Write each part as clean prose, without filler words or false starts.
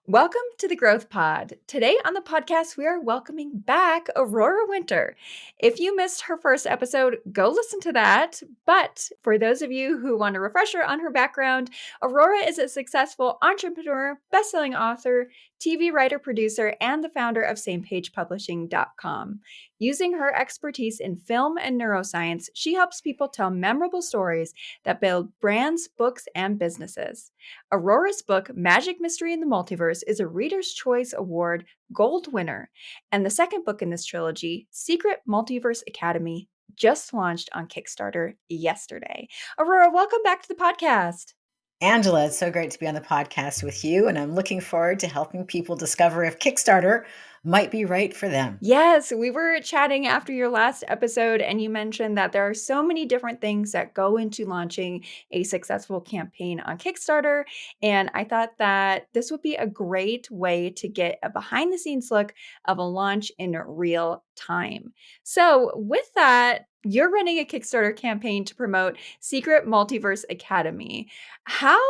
Welcome to the Growth Pod. Today on the podcast, we are welcoming back Aurora Winter. If you missed her first episode, go listen to that. But for those of you who want a refresher on her background, Aurora is a successful entrepreneur, best-selling author, TV writer, producer, and the founder of SamePagePublishing.com. Using her expertise in film and neuroscience, she helps people tell memorable stories that build brands, books, and businesses. Aurora's book, Magic Mystery in the Multiverse, is a Reader's Choice Award Gold winner. And the second book in this trilogy, Secret Multiverse Academy, just launched on Kickstarter yesterday. Aurora, welcome back to the podcast. Angela, it's so great to be on the podcast with you, and I'm looking forward to helping people discover if Kickstarter might be right for them. Yes, we were chatting after your last episode, and you mentioned that there are so many different things that go into launching a successful campaign on Kickstarter. And I thought that this would be a great way to get a behind the scenes look of a launch in real time. So, with that, you're running a Kickstarter campaign to promote Secret Multiverse Academy. How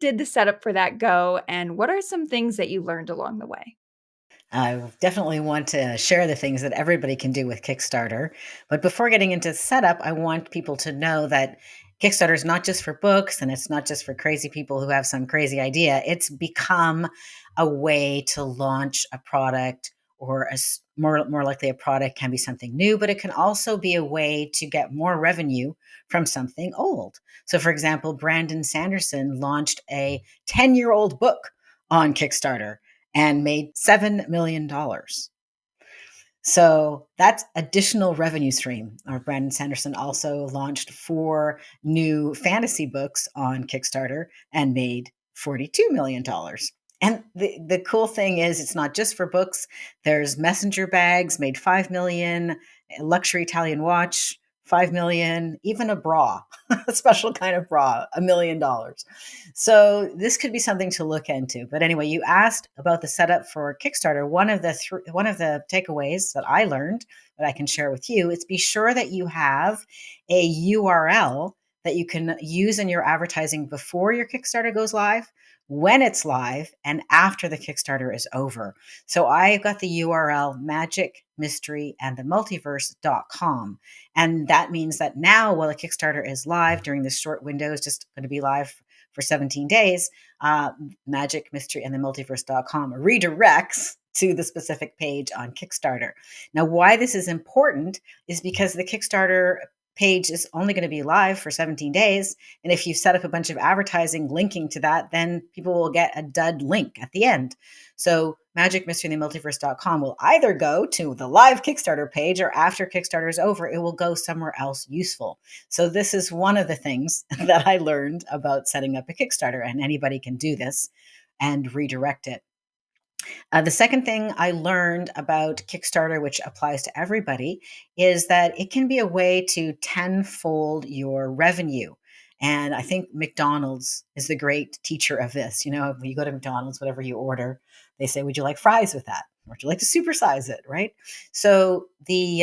did the setup for that go, and what are some things that you learned along the way? I definitely want to share the things that everybody can do with Kickstarter. But before getting into setup, I want people to know that Kickstarter is not just for books and it's not just for crazy people who have some crazy idea. It's become a way to launch a product or more likely a product can be something new, but it can also be a way to get more revenue from something old. So for example, Brandon Sanderson launched a 10-year-old book on Kickstarter and made $7 million. So that's additional revenue stream. Brandon Sanderson also launched 4 new fantasy books on Kickstarter and made $42 million. And the cool thing is it's not just for books. There's messenger bags made 5 million, a luxury Italian watch, 5 million, even a bra, a special kind of bra, $1 million. So this could be something to look into. But anyway, you asked about the setup for Kickstarter. One of the takeaways that I learned that I can share with you is be sure that you have a URL that you can use in your advertising before your Kickstarter goes live, when it's live, and after the Kickstarter is over. So I got the URL Magic Mystery and the Multiverse.com. And that means that now, while the Kickstarter is live during this short window, is just going to be live for 17 days, Magic Mystery and the Multiverse.com redirects to the specific page on Kickstarter. Now, why this is important is because the Kickstarter page is only going to be live for 17 days. And if you set up a bunch of advertising linking to that, then people will get a dud link at the end. So Magic Mystery and the Multiverse.com will either go to the live Kickstarter page, or after Kickstarter is over, it will go somewhere else useful. So this is one of the things that I learned about setting up a Kickstarter, and anybody can do this and redirect it. The second thing I learned about Kickstarter, which applies to everybody, is that it can be a way to tenfold your revenue. And I think McDonald's is the great teacher of this. You know, when you go to McDonald's, whatever you order, they say, would you like fries with that? Or would you like to supersize it, right? So the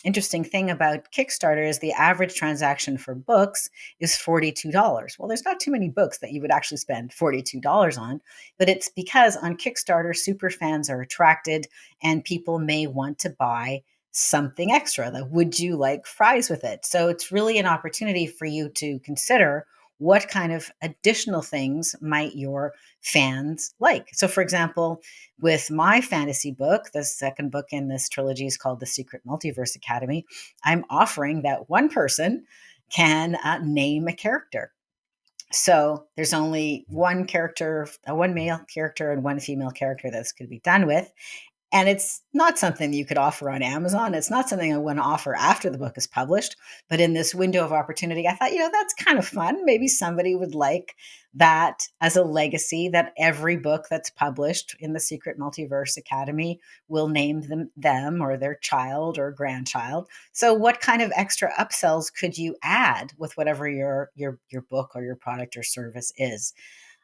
interesting thing about Kickstarter is the average transaction for books is $42. Well, there's not too many books that you would actually spend $42 on, but it's because on Kickstarter, super fans are attracted and people may want to buy something extra. That would you like fries with it? So it's really an opportunity for you to consider what kind of additional things might your fans like. So for example, with my fantasy book, the second book in this trilogy is called The Secret Multiverse Academy. I'm offering that one person can name a character. So there's only one character, one male character and one female character this could be done with. And it's not something you could offer on Amazon. It's not something I want to offer after the book is published. But in this window of opportunity, I thought, that's kind of fun. Maybe somebody would like that as a legacy, that every book that's published in the Secret Multiverse Academy will name them or their child or grandchild. So what kind of extra upsells could you add with whatever your book or your product or service is?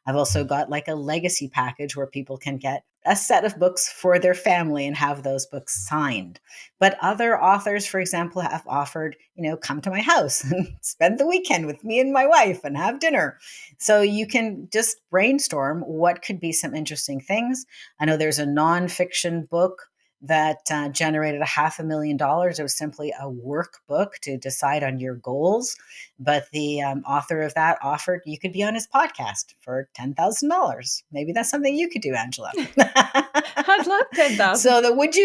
I've also got like a legacy package where people can get a set of books for their family and have those books signed. But other authors, for example, have offered, come to my house and spend the weekend with me and my wife and have dinner. So you can just brainstorm what could be some interesting things. I know there's a nonfiction book that generated $500,000. It was simply a workbook to decide on your goals. But the author of that offered you could be on his podcast for $10,000. Maybe that's something you could do, Angela. I'd love 10,000. So that would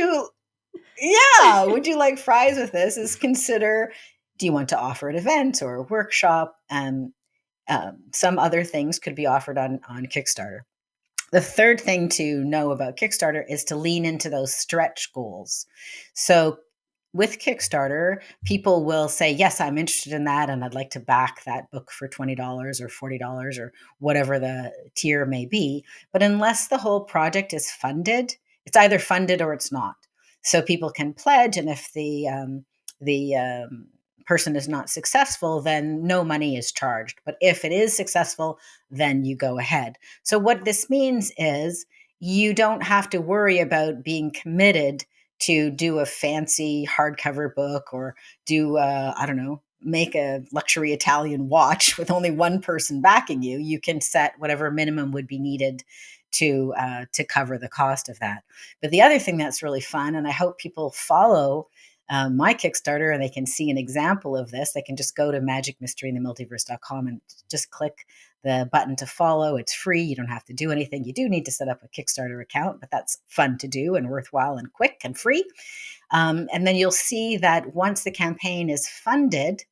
you like fries with this? Is consider, do you want to offer an event or a workshop? Some other things could be offered on Kickstarter. The third thing to know about Kickstarter is to lean into those stretch goals. So with Kickstarter, people will say, yes, I'm interested in that, and I'd like to back that book for $20 or $40 or whatever the tier may be. But unless the whole project is funded, it's either funded or it's not. So people can pledge, and if the person is not successful, then no money is charged. But if it is successful, then you go ahead. So what this means is you don't have to worry about being committed to do a fancy hardcover book or do, I don't know, make a luxury Italian watch with only one person backing you. You can set whatever minimum would be needed to cover the cost of that. But the other thing that's really fun, and I hope people follow my Kickstarter and they can see an example of this, they can just go to magicmysteryinthemultiverse.com and just click the button to follow. It's free. You don't have to do anything. You do need to set up a Kickstarter account, but that's fun to do and worthwhile and quick and free. And then you'll see that once the campaign is funded,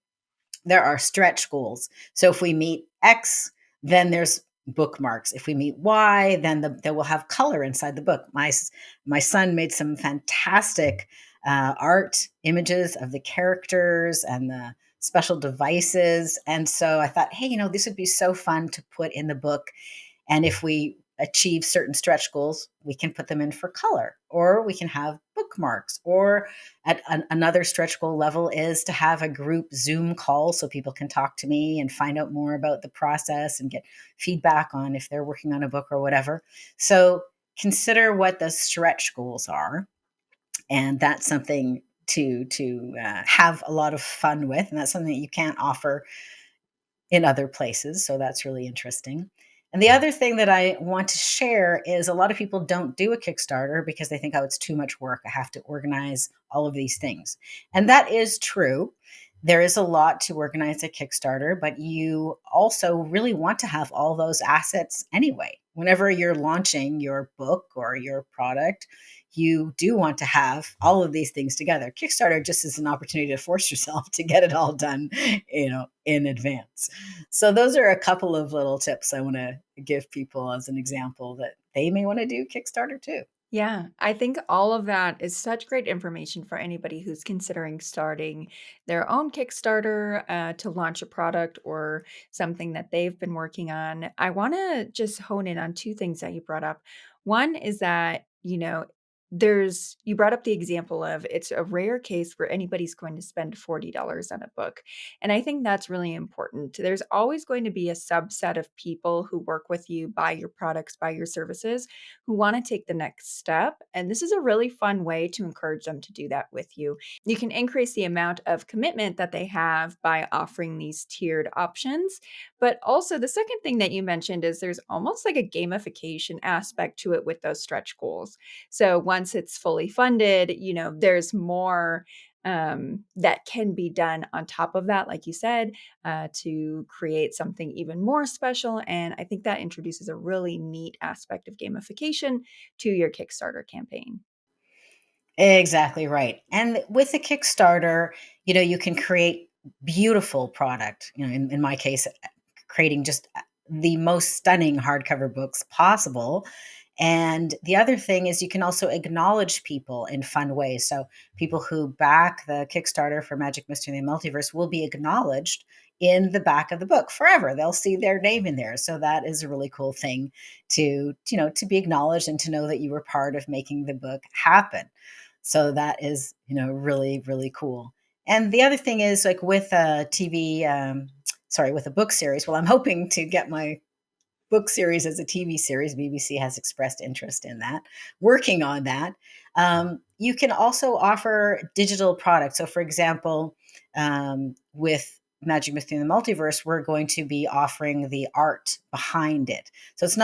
there are stretch goals. So if we meet X, then there's bookmarks. If we meet Y, then they will have color inside the book. My son made some fantastic art images of the characters and the special devices. And so I thought, hey, this would be so fun to put in the book. And if we achieve certain stretch goals, we can put them in for color, or we can have bookmarks, or at another stretch goal level is to have a group Zoom call so people can talk to me and find out more about the process and get feedback on if they're working on a book or whatever. So consider what the stretch goals are. And that's something to have a lot of fun with. And that's something that you can't offer in other places. So that's really interesting. And the other thing that I want to share is a lot of people don't do a Kickstarter because they think, oh, it's too much work. I have to organize all of these things. And that is true. There is a lot to organize a Kickstarter, but you also really want to have all those assets anyway. Whenever you're launching your book or your product, you do want to have all of these things together. Kickstarter just is an opportunity to force yourself to get it all done, in advance. So those are a couple of little tips I want to give people as an example that they may want to do Kickstarter too. Yeah, I think all of that is such great information for anybody who's considering starting their own Kickstarter to launch a product or something that they've been working on. I want to just hone in on two things that you brought up. One is that, you brought up the example of it's a rare case where anybody's going to spend $40 on a book. And I think that's really important. There's always going to be a subset of people who work with you, buy your products, buy your services, who want to take the next step. And this is a really fun way to encourage them to do that with you. You can increase the amount of commitment that they have by offering these tiered options. But also, the second thing that you mentioned is there's almost like a gamification aspect to it with those stretch goals. So once it's fully funded, there's more that can be done on top of that, like you said, to create something even more special. And I think that introduces a really neat aspect of gamification to your Kickstarter campaign. Exactly right. And with the Kickstarter, you can create beautiful product. In my case, creating just the most stunning hardcover books possible. And the other thing is you can also acknowledge people in fun ways. So people who back the Kickstarter for Magic Mystery and the Multiverse will be acknowledged in the back of the book forever. They'll see their name in there. So that is a really cool thing to be acknowledged and to know that you were part of making the book happen. So that is, really, really cool. And the other thing is like with a TV, with a book series, well, I'm hoping to get my book series as a TV series. BBC has expressed interest in that, working on that. You can also offer digital products. So, for example, with Magic Mystery in the Multiverse, we're going to be offering the art behind it. So it's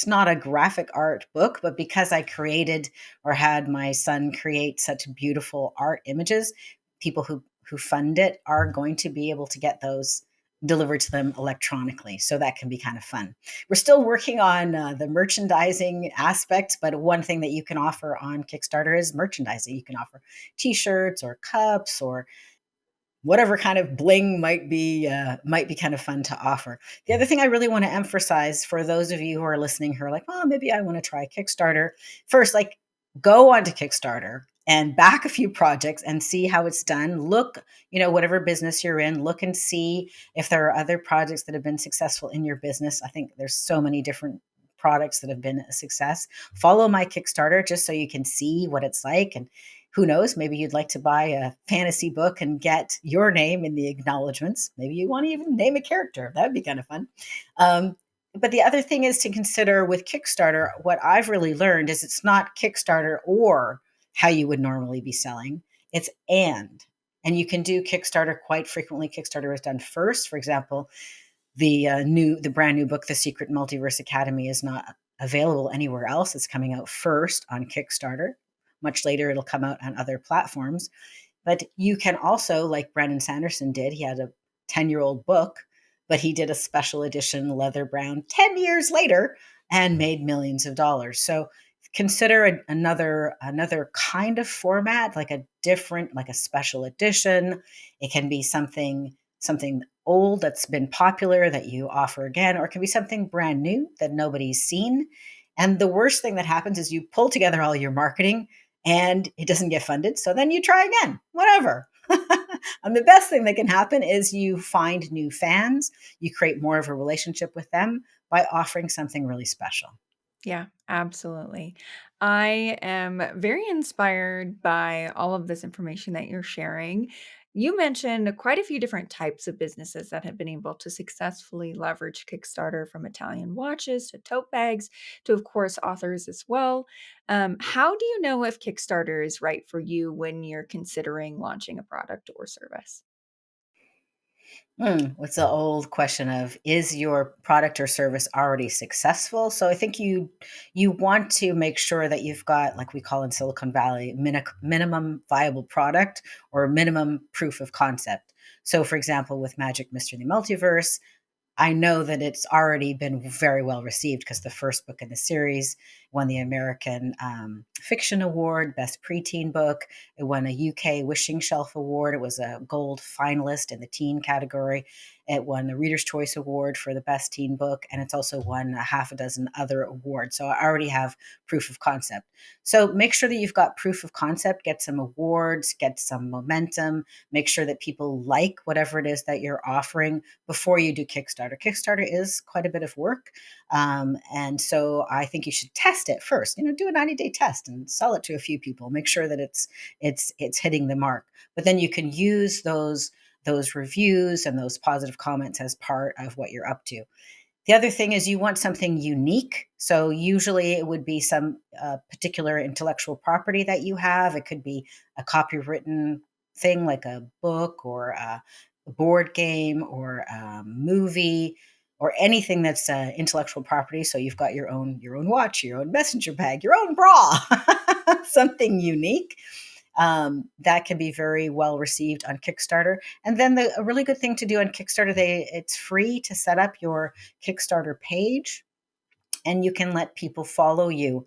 not a graphic art book, but because I created or had my son create such beautiful art images, people who fund it are going to be able to get those delivered to them electronically. So that can be kind of fun. We're still working on the merchandising aspects, but one thing that you can offer on Kickstarter is merchandising. You can offer t-shirts or cups or whatever kind of bling might be kind of fun to offer. The other thing I really want to emphasize for those of you who are listening who are like, oh, maybe I want to try Kickstarter. First, like, go onto Kickstarter and back a few projects and see how it's done. Look, whatever business you're in, look and see if there are other projects that have been successful in your business. I think there's so many different products that have been a success. Follow my Kickstarter just so you can see what it's like. And who knows, maybe you'd like to buy a fantasy book and get your name in the acknowledgments. Maybe you want to even name a character. That would be kind of fun. But the other thing is to consider with Kickstarter, what I've really learned is it's not Kickstarter or how you would normally be selling. It's and you can do Kickstarter quite frequently. Kickstarter is done first. For example, the brand new book, The Secret Multiverse Academy, is not available anywhere else. It's coming out first on Kickstarter. Much later, it'll come out on other platforms. But you can also, like Brandon Sanderson did, he had a 10-year-old book, but he did a special edition leather brown 10 years later and made millions of dollars. So consider another kind of format, like a special edition. It can be something old that's been popular that you offer again, or it can be something brand new that nobody's seen. And the worst thing that happens is you pull together all your marketing and it doesn't get funded. So then you try again, whatever. And the best thing that can happen is you find new fans, you create more of a relationship with them by offering something really special. Yeah, absolutely. I am very inspired by all of this information that you're sharing. You mentioned quite a few different types of businesses that have been able to successfully leverage Kickstarter, from Italian watches to tote bags to, of course, authors as well. How do you know if Kickstarter is right for you when you're considering launching a product or service? What's the old question of, is your product or service already successful? So I think you want to make sure that you've got, like we call in Silicon Valley, minimum viable product or minimum proof of concept. So for example, with Magic Mystery in the Multiverse, I know that it's already been very well received because the first book in the series won the American Fiction Award, Best Preteen Book. It won a UK Wishing Shelf Award. It was a gold finalist in the teen category. It won the Reader's Choice Award for the Best Teen Book, and it's also won a half a dozen other awards. So I already have proof of concept. So make sure that you've got proof of concept, get some awards, get some momentum, make sure that people like whatever it is that you're offering before you do Kickstarter. Kickstarter is quite a bit of work. And so I think you should test it first, do a 90-day test and sell it to a few people, make sure that it's hitting the mark. But then you can use those reviews and those positive comments as part of what you're up to. The other thing is you want something unique. So usually it would be some particular intellectual property that you have. It could be a copywritten thing like a book or a board game or a movie or anything that's intellectual property. So you've got your own watch, your own messenger bag, your own bra, something unique. That can be very well received on Kickstarter. And then a really good thing to do on Kickstarter, it's free to set up your Kickstarter page, and you can let people follow you,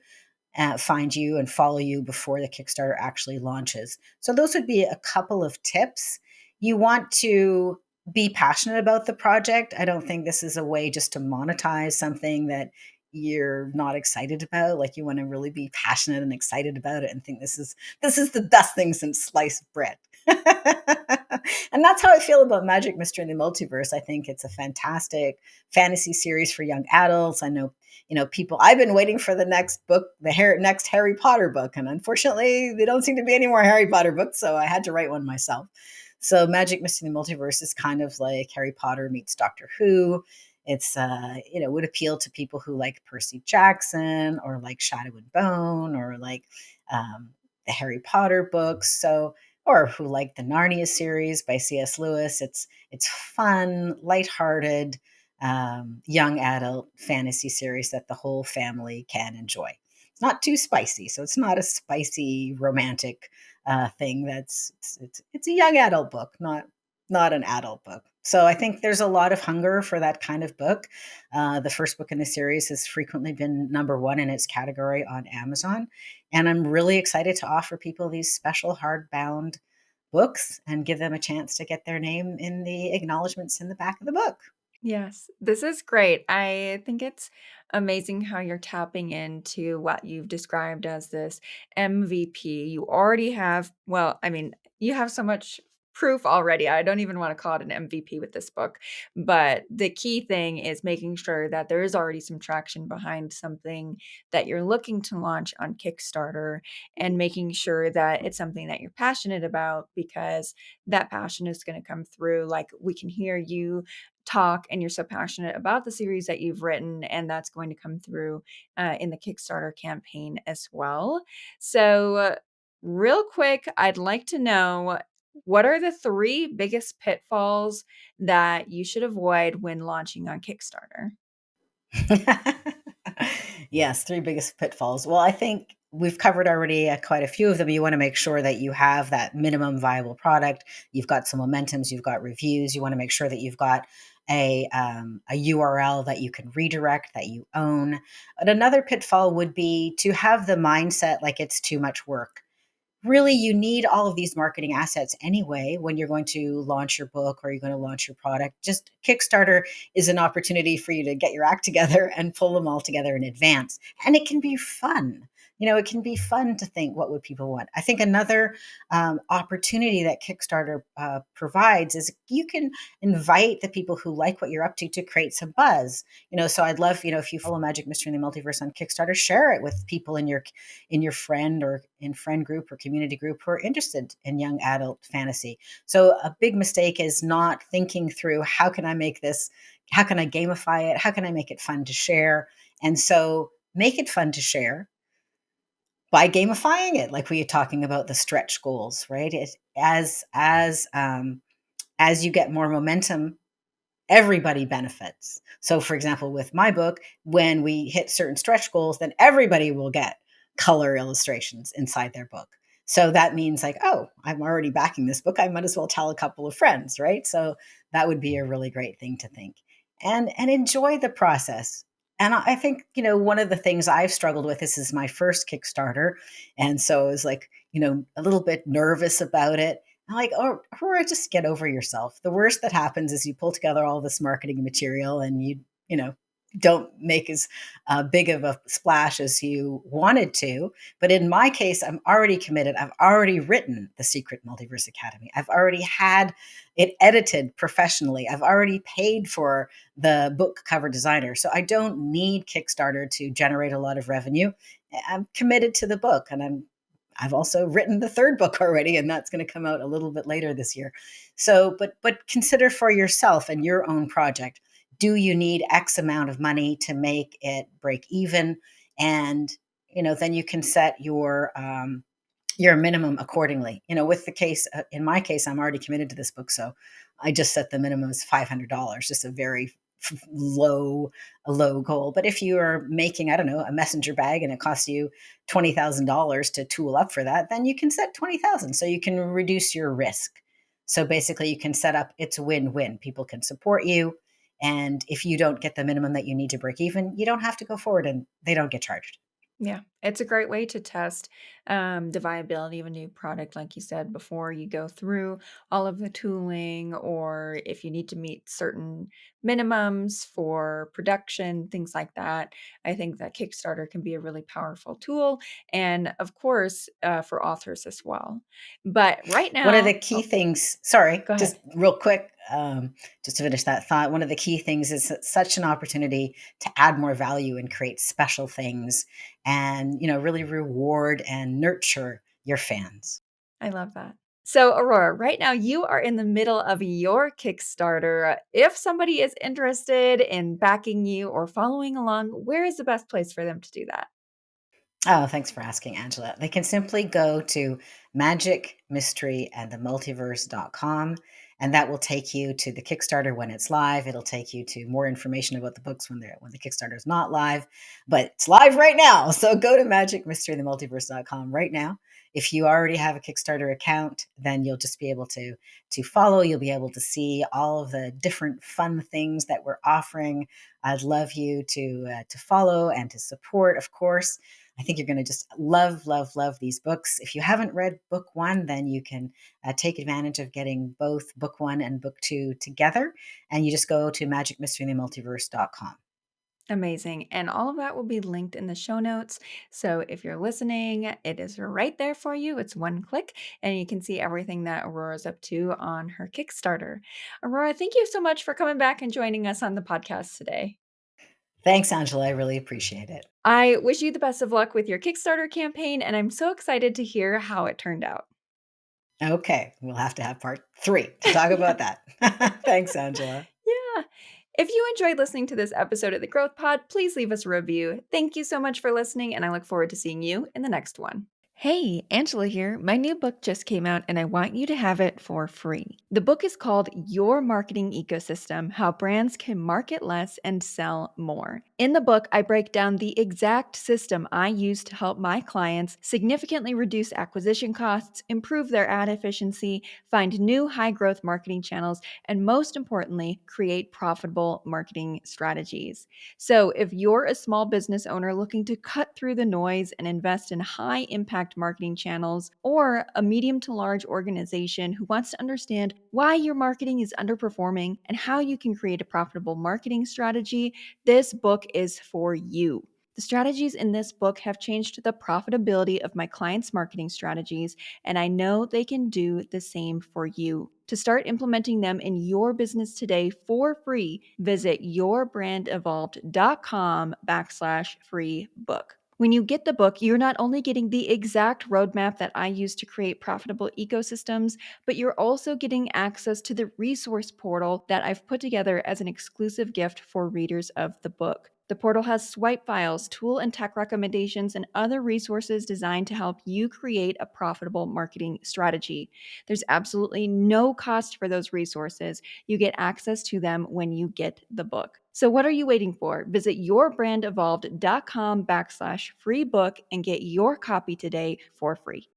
find you and follow you before the Kickstarter actually launches. So those would be a couple of tips. You want to be passionate about the project. I don't think this is a way just to monetize something that you're not excited about. Like, you want to really be passionate and excited about it and think this is the best thing since sliced bread. And that's how I feel about Magic Mystery in the Multiverse. I think it's a fantastic fantasy series for young adults. I know, people, I've been waiting for the next book, next Harry Potter book. And unfortunately, there don't seem to be any more Harry Potter books. So I had to write one myself. So Magic Mystery in the Multiverse is kind of like Harry Potter meets Doctor Who. would appeal to people who like Percy Jackson or like Shadow and Bone or like the Harry Potter books. So, or who like the Narnia series by C.S. Lewis. It's fun, lighthearted, young adult fantasy series that the whole family can enjoy. It's not too spicy, so it's not a spicy romantic thing. It's a young adult book, not an adult book. So I think there's a lot of hunger for that kind of book. The first book in the series has frequently been number one in its category on Amazon, and I'm really excited to offer people these special hardbound books and give them a chance to get their name in the acknowledgments in the back of the book. Yes, this is great. I think it's amazing how you're tapping into what you've described as this MVP. You already have, well, I mean, you have so much proof already. I don't even want to call it an MVP with this book. But the key thing is making sure that there is already some traction behind something that you're looking to launch on Kickstarter and making sure that it's something that you're passionate about, because that passion is going to come through. Like, we can hear you talk and you're so passionate about the series that you've written, and that's going to come through in the Kickstarter campaign as well. So real quick, I'd like to know, what are the three biggest pitfalls that you should avoid when launching on Kickstarter? Yes, three biggest pitfalls. Well, I think we've covered already quite a few of them. You want to make sure that you have that minimum viable product. You've got some momentums. You've got reviews. You want to make sure that you've got a URL that you can redirect, that you own. But another pitfall would be to have the mindset like it's too much work. Really, you need all of these marketing assets anyway when you're going to launch your book or you're going to launch your product. Just Kickstarter is an opportunity for you to get your act together and pull them all together in advance. And it can be fun. It can be fun to think, what would people want? I think another opportunity that Kickstarter provides is you can invite the people who like what you're up to create some buzz. So I'd love, if you follow Magic Mystery in the Multiverse on Kickstarter, share it with people in your friend or in friend group or community group who are interested in young adult fantasy. So a big mistake is not thinking through, how can I make this? How can I gamify it? How can I make it fun to share? And so make it fun to share by gamifying it, like we were talking about the stretch goals, right? As you get more momentum, everybody benefits. So, for example, with my book, when we hit certain stretch goals, then everybody will get color illustrations inside their book. So that means, like, oh, I'm already backing this book. I might as well tell a couple of friends, right? So that would be a really great thing to think, and enjoy the process. And I think, one of the things I've struggled with, this is my first Kickstarter. And so I was like, a little bit nervous about it. I'm like, oh, Aurora, just get over yourself. The worst that happens is you pull together all this marketing material and you know, don't make as big of a splash as you wanted to. But in my case, I'm already committed. I've already written The Secret Multiverse Academy. I've already had it edited professionally. I've already paid for the book cover designer. So I don't need Kickstarter to generate a lot of revenue. I'm committed to the book, and I've also written the third book already, and that's going to come out a little bit later this year. So, but consider for yourself and your own project. Do you need X amount of money to make it break even? And then you can set your minimum accordingly. With the case, in my case, I'm already committed to this book, so I just set the minimum as $500, just a very low a low goal. But if you are making, I don't know, a messenger bag and it costs you $20,000 to tool up for that, then you can set 20,000 so you can reduce your risk. So basically you can set up, it's a win-win. People can support you, and if you don't get the minimum that you need to break even, you don't have to go forward and they don't get charged. Yeah, it's a great way to test the viability of a new product, like you said, before you go through all of the tooling, or if you need to meet certain minimums for production, things like that. I think that Kickstarter can be a really powerful tool, and of course, for authors as well. But right One of the now, key oh, things, sorry, go just ahead. real quick, just to finish that thought, one of the key things is it's such an opportunity to add more value and create special things and, really reward and nurture your fans. I love that. So, Aurora, right now you are in the middle of your Kickstarter. If somebody is interested in backing you or following along, where is the best place for them to do that? Oh, thanks for asking, Angela. They can simply go to magicmysteryandthemultiverse.com, and that will take you to the Kickstarter when it's live. It'll take you to more information about the books when the Kickstarter is not live, but it's live right now. So go to magicmysteryandthemultiverse.com right now. If you already have a Kickstarter account, then you'll just be able to follow. You'll be able to see all of the different fun things that we're offering. I'd love you to follow and to support, of course. I think you're going to just love, love, love these books. If you haven't read book one, then you can take advantage of getting both book one and book two together. And you just go to magicmysteryandthemultiverse.com. Amazing. And all of that will be linked in the show notes. So if you're listening, it is right there for you. It's one click, and you can see everything that Aurora's up to on her Kickstarter. Aurora, thank you so much for coming back and joining us on the podcast today. Thanks, Angela. I really appreciate it. I wish you the best of luck with your Kickstarter campaign, and I'm so excited to hear how it turned out. Okay, we'll have to have part three to talk about that. Thanks, Angela. Yeah. If you enjoyed listening to this episode of the Growth Pod, please leave us a review. Thank you so much for listening, and I look forward to seeing you in the next one. Hey, Angela here. My new book just came out and I want you to have it for free. The book is called Your Marketing Ecosystem: How Brands Can Market Less and Sell More. In the book, I break down the exact system I use to help my clients significantly reduce acquisition costs, improve their ad efficiency, find new high growth marketing channels, and most importantly, create profitable marketing strategies. So, if you're a small business owner looking to cut through the noise and invest in high impact marketing channels, or a medium to large organization who wants to understand why your marketing is underperforming and how you can create a profitable marketing strategy, this book is for you. The strategies in this book have changed the profitability of my clients' marketing strategies, and I know they can do the same for you. To start implementing them in your business today for free, visit yourbrandEvolved.com/free book. When you get the book, you're not only getting the exact roadmap that I use to create profitable ecosystems, but you're also getting access to the resource portal that I've put together as an exclusive gift for readers of the book. The portal has swipe files, tool and tech recommendations, and other resources designed to help you create a profitable marketing strategy. There's absolutely no cost for those resources. You get access to them when you get the book. So what are you waiting for? Visit yourbrandEvolved.com/free book and get your copy today for free.